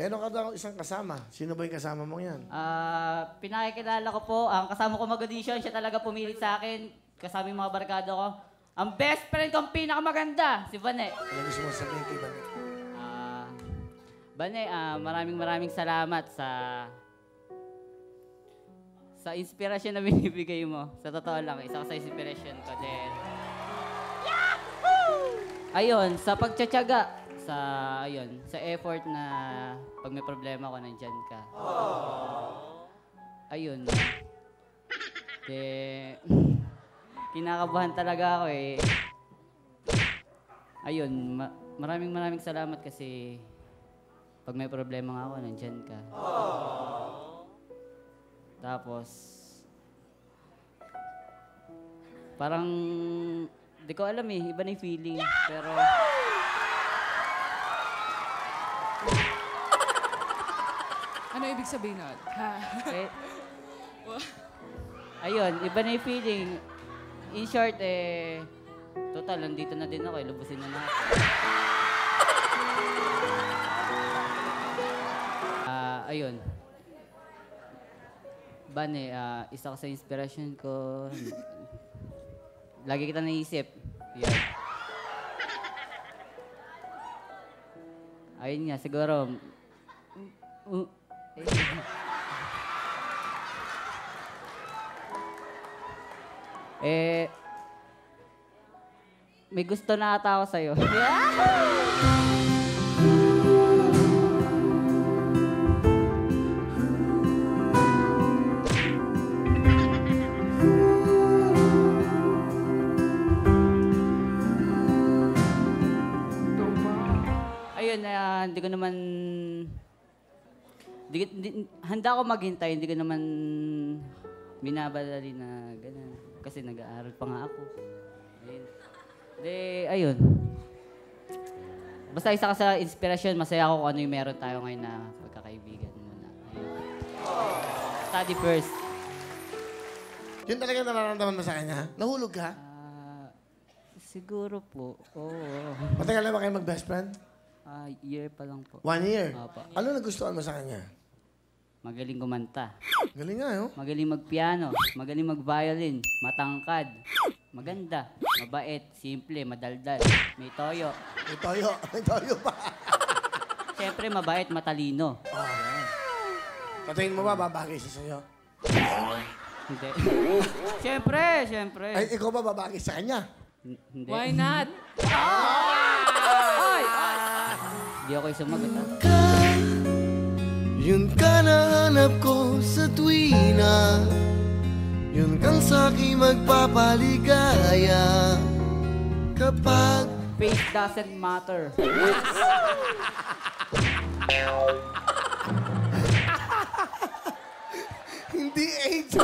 Meron ka daw isang kasama. Sino ba yung kasama mo yan? Pinakikilala ko po, ang kasama ko mag-audition, siya talaga pumilit sa akin, kasama yung mga barkada ko. Ang best friend kong pinakamaganda, si Vane. Ano gusto mo sabihin kay Bane? Vane, maraming salamat sa inspirasyon na binibigay mo. Sa totoo lang, isa ka sa inspiration ko din. Ayun, sa pagtsatsaga, sa effort na pag may problema ko, nandyan ka. Ayun. Kinakabahan talaga ako eh. Ayun, maraming salamat kasi pag may problema nga ako, nandyan ka. Tapos, parang, di ko alam eh, iba na yung feeling. Pero, ano ibig sabihin nun? ayun, iba na yung feeling. In short, total, nandito na din ako, lubusin na natin. Ayun. Bane, isa ka sa inspiration ko. Lagi kita naisip. Yan. Ayun nga, siguro. May gusto na ata ako sa'yo. Ayun, hindi ko naman... handa ako maghintay, hindi ko naman binabadali na gano'n. Kasi nag-aaral pa nga ako. Ayun. Basta isa ka sa inspirasyon, masaya ako kung ano yung meron tayo ngayon na pagkakaibigan muna. Ayun. Study first. Yun talaga nararamdaman mo sa kanya? Nahulog ka? Siguro po, oo. Matagal na ba kayo mag-best friend? Year pa lang po. 1 year? Opo. Ano nagustuhan mo sa kanya? Magaling kumanta. Galing nga, no? Magaling magpiano. Magaling mag-violin. Matangkad. Maganda. Mabait. Simple. Madaldal. May toyo. May toyo. May toyo pa. Siyempre, mabait. Matalino. Sa tingin mo ba, babagay siya sa'yo? Hindi. Siyempre. Ay, ikaw ba babagay sa kanya? Hindi. Why not? Hindi ako yung sumagot, ha? Yun ka na hanap ko sa tuwina, yun kang sa'king magpapaligaya. Kapag Face doesn't matter. Hindi age.